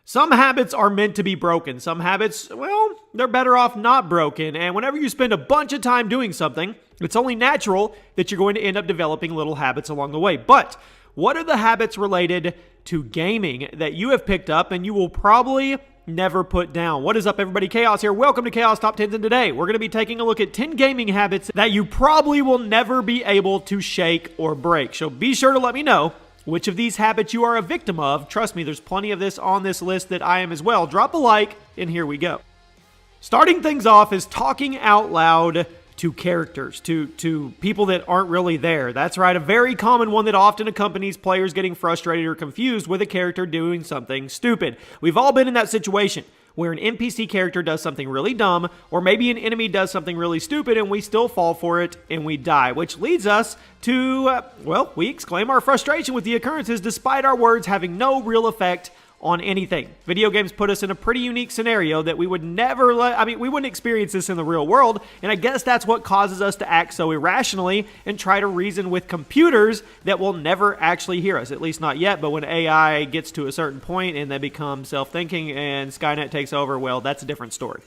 Some habits are meant to be broken. Some habits, well, they're better off not broken. And whenever you spend a bunch of time doing something, it's only natural that you're going to end up developing little habits along the way. But what are the habits related to gaming that you have picked up and you will probably never put down? What is up, everybody? Chaos here. Welcome to Chaos Top 10s, and today we're going to be taking a look at 10 gaming habits that you probably will never be able to shake or break. So be sure to let me know which of these habits you are a victim of. Trust me, there's plenty of this on this list that I am as well. Drop a like, and here we go. Starting things off is talking out loud to characters, to people that aren't really there. That's right, a very common one that often accompanies players getting frustrated or confused with a character doing something stupid. We've all been in that situation where an NPC character does something really dumb, or maybe an enemy does something really stupid, and we still fall for it, and we die, which leads us to, we exclaim our frustration with the occurrences despite our words having no real effect on anything. Video games put us in a pretty unique scenario that we would never we wouldn't experience this in the real world, and I guess that's what causes us to act so irrationally and try to reason with computers that will never actually hear us, at least not yet. But when AI gets to a certain point and they become self-thinking and Skynet takes over, well, that's a different story.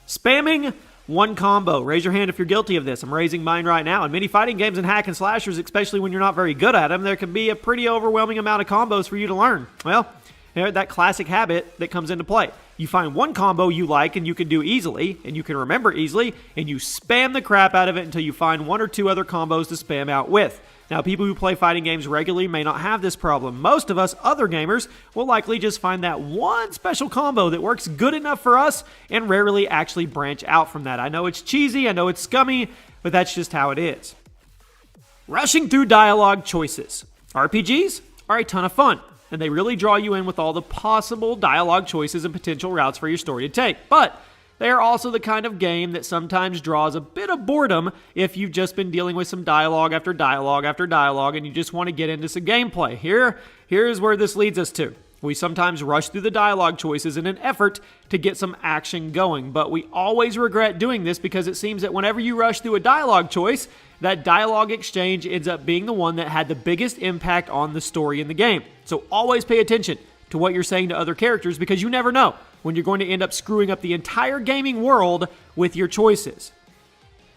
Spamming one combo. Raise your hand if you're guilty of this. I'm raising mine right now. In many fighting games and hack and slashers, especially when you're not very good at them, there can be a pretty overwhelming amount of combos for you to learn. Well, that classic habit that comes into play. You find one combo you like and you can do easily, and you can remember easily, and you spam the crap out of it until you find one or two other combos to spam out with. Now, people who play fighting games regularly may not have this problem. Most of us other gamers will likely just find that one special combo that works good enough for us and rarely actually branch out from that. I know it's cheesy, I know it's scummy, but that's just how it is. Rushing through dialogue choices. RPGs are a ton of fun, and they really draw you in with all the possible dialogue choices and potential routes for your story to take. But they are also the kind of game that sometimes draws a bit of boredom if you've just been dealing with some dialogue after dialogue after dialogue and you just want to get into some gameplay. Here's where this leads us to. We sometimes rush through the dialogue choices in an effort to get some action going, but we always regret doing this because it seems that whenever you rush through a dialogue choice, that dialogue exchange ends up being the one that had the biggest impact on the story in the game. So always pay attention to what you're saying to other characters because you never know when you're going to end up screwing up the entire gaming world with your choices.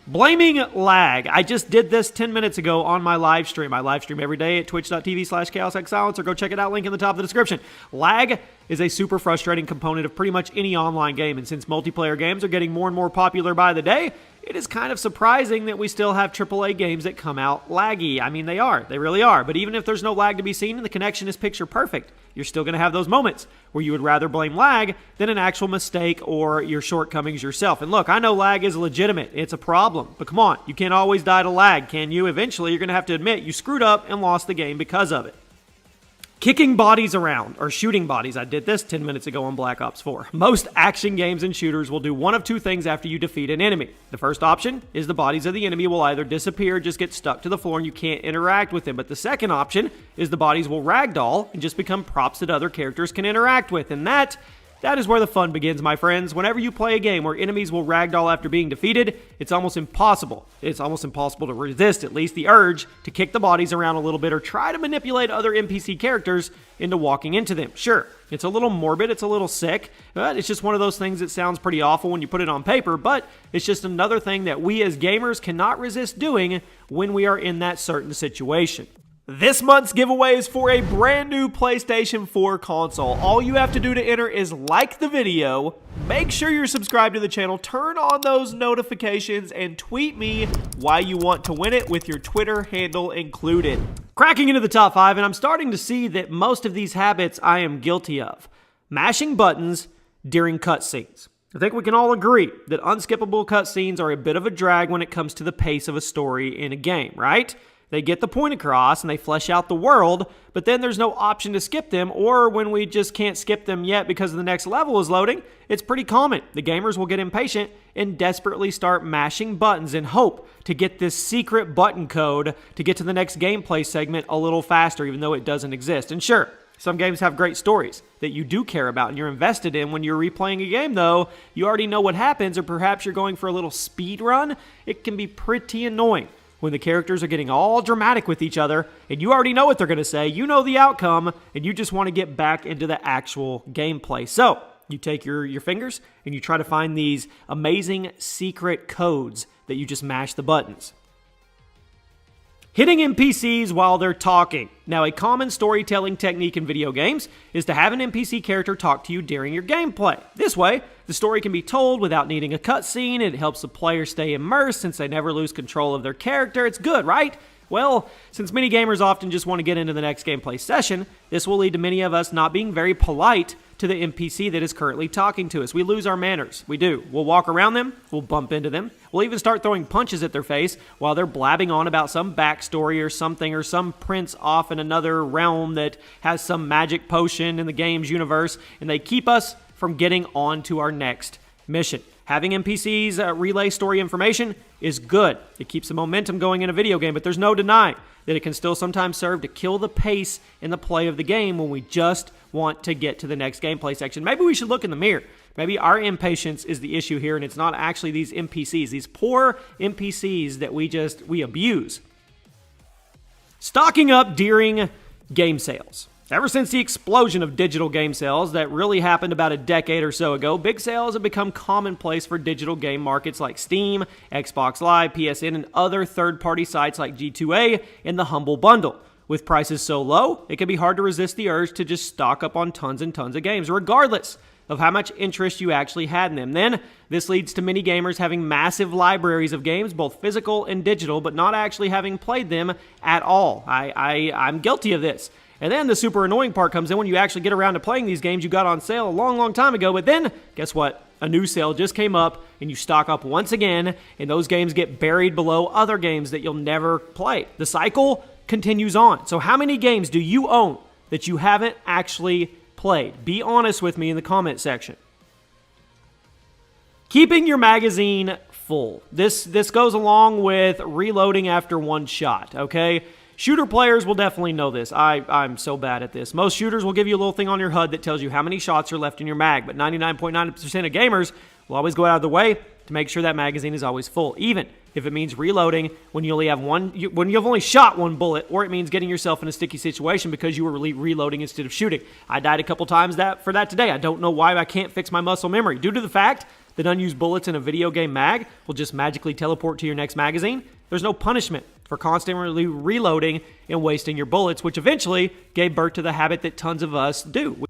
Blaming lag. I just did this 10 minutes ago on my live stream. I live stream every day at twitch.tv/chaosxsilence, or go check it out, link in the top of the description. Lag is a super frustrating component of pretty much any online game, and since multiplayer games are getting more and more popular by the day, it is kind of surprising that we still have AAA games that come out laggy. I mean, they are. They really are. But even if there's no lag to be seen and the connection is picture perfect, you're still going to have those moments where you would rather blame lag than an actual mistake or your shortcomings yourself. And look, I know lag is legitimate. It's a problem. But come on, you can't always die to lag, can you? Eventually, you're going to have to admit you screwed up and lost the game because of it. Kicking bodies around, or shooting bodies. I did this 10 minutes ago on Black Ops 4. Most action games and shooters will do one of two things after you defeat an enemy. The first option is the bodies of the enemy will either disappear or just get stuck to the floor and you can't interact with them. But the second option is the bodies will ragdoll and just become props that other characters can interact with. And that is where the fun begins, my friends. Whenever you play a game where enemies will ragdoll after being defeated, it's almost impossible. It's almost impossible to resist at least the urge to kick the bodies around a little bit or try to manipulate other NPC characters into walking into them. Sure, it's a little morbid, it's a little sick, but it's just one of those things that sounds pretty awful when you put it on paper, but it's just another thing that we as gamers cannot resist doing when we are in that certain situation. This month's giveaway is for a brand new PlayStation 4 console. All you have to do to enter is like the video, make sure you're subscribed to the channel, turn on those notifications, and tweet me why you want to win it with your Twitter handle included. Cracking into the top 5, and I'm starting to see that most of these habits I am guilty of. Mashing buttons during cutscenes. I think we can all agree that unskippable cutscenes are a bit of a drag when it comes to the pace of a story in a game, right? They get the point across and they flesh out the world, but then there's no option to skip them, or when we just can't skip them yet because the next level is loading, it's pretty common. The gamers will get impatient and desperately start mashing buttons in hope to get this secret button code to get to the next gameplay segment a little faster, even though it doesn't exist. And sure, some games have great stories that you do care about and you're invested in. When you're replaying a game, though, you already know what happens, or perhaps you're going for a little speed run. It can be pretty annoying when the characters are getting all dramatic with each other, and you already know what they're going to say, you know the outcome, and you just want to get back into the actual gameplay. So, you take your fingers, and you try to find these amazing secret codes that you just mash the buttons. Hitting NPCs while they're talking. Now, a common storytelling technique in video games is to have an NPC character talk to you during your gameplay. This way, the story can be told without needing a cutscene. It helps the player stay immersed since they never lose control of their character. It's good, right? Well, since many gamers often just want to get into the next gameplay session, this will lead to many of us not being very polite to the NPC that is currently talking to us. We lose our manners. We do. We'll walk around them. We'll bump into them. We'll even start throwing punches at their face while they're blabbing on about some backstory or something, or some prince off in another realm that has some magic potion in the game's universe, and they keep us from getting on to our next mission. Having NPCs relay story information is good. It keeps the momentum going in a video game, but there's no denying that it can still sometimes serve to kill the pace in the play of the game when we just want to get to the next gameplay section. Maybe we should look in the mirror. Maybe our impatience is the issue here, and it's not actually these NPCs, these poor NPCs that we abuse. Stocking up during game sales. Ever since the explosion of digital game sales that really happened about a decade or so ago, big sales have become commonplace for digital game markets like Steam, Xbox Live, PSN, and other third-party sites like G2A and the Humble Bundle. With prices so low, it can be hard to resist the urge to just stock up on tons and tons of games, regardless of how much interest you actually had in them. Then, this leads to many gamers having massive libraries of games, both physical and digital, but not actually having played them at all. I'm guilty of this. And then the super annoying part comes in when you actually get around to playing these games you got on sale a long, long time ago. But then, guess what? A new sale just came up, and you stock up once again, and those games get buried below other games that you'll never play. The cycle continues on. So how many games do you own that you haven't actually played? Be honest with me in the comment section. Keeping your magazine full. This goes along with reloading after one shot, okay? Shooter players will definitely know this. I'm so bad at this. Most shooters will give you a little thing on your HUD that tells you how many shots are left in your mag, but 99.9% of gamers will always go out of the way to make sure that magazine is always full, even if it means reloading when you have only shot one bullet, or it means getting yourself in a sticky situation because you were reloading instead of shooting. I died a couple times for that today. I don't know why I can't fix my muscle memory. Due to the fact that unused bullets in a video game mag will just magically teleport to your next magazine, there's no punishment for constantly reloading and wasting your bullets, which eventually gave birth to the habit that tons of us do.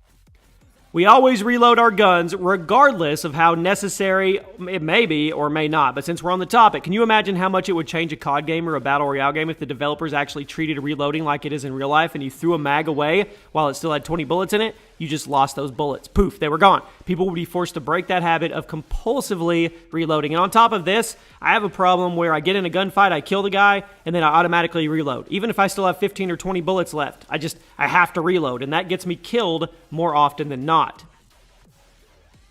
We always reload our guns regardless of how necessary it may be or may not. But since we're on the topic, can you imagine how much it would change a COD game or a Battle Royale game if the developers actually treated reloading like it is in real life and you threw a mag away while it still had 20 bullets in it? You just lost those bullets. Poof, they were gone. People would be forced to break that habit of compulsively reloading. And on top of this, I have a problem where I get in a gunfight, I kill the guy, and then I automatically reload. Even if I still have 15 or 20 bullets left, I have to reload, and that gets me killed more often than not.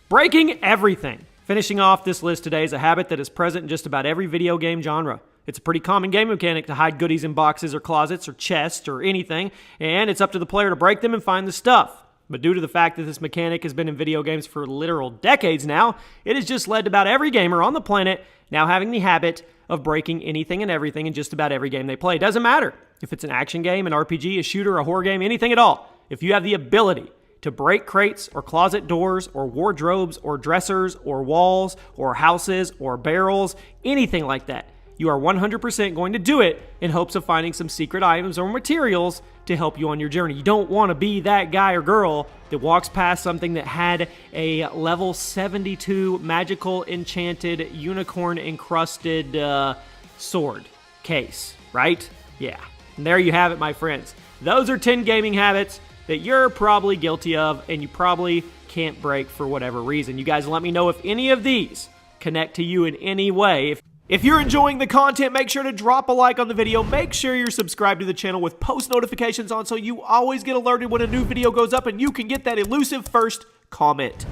Breaking everything. Finishing off this list today is a habit that is present in just about every video game genre. It's a pretty common game mechanic to hide goodies in boxes or closets or chests or anything, and it's up to the player to break them and find the stuff. But due to the fact that this mechanic has been in video games for literal decades now, it has just led to about every gamer on the planet now having the habit of breaking anything and everything in just about every game they play. It doesn't matter if it's an action game, an RPG, a shooter, a horror game, anything at all. If you have the ability to break crates or closet doors or wardrobes or dressers or walls or houses or barrels, anything like that, you are 100% going to do it in hopes of finding some secret items or materials to help you on your journey. You don't want to be that guy or girl that walks past something that had a level 72 magical enchanted unicorn encrusted sword case, right? Yeah. And there you have it, my friends. Those are 10 gaming habits that you're probably guilty of and you probably can't break for whatever reason. You guys let me know if any of these connect to you in any way. If you're enjoying the content, make sure to drop a like on the video. Make sure you're subscribed to the channel with post notifications on so you always get alerted when a new video goes up and you can get that elusive first comment.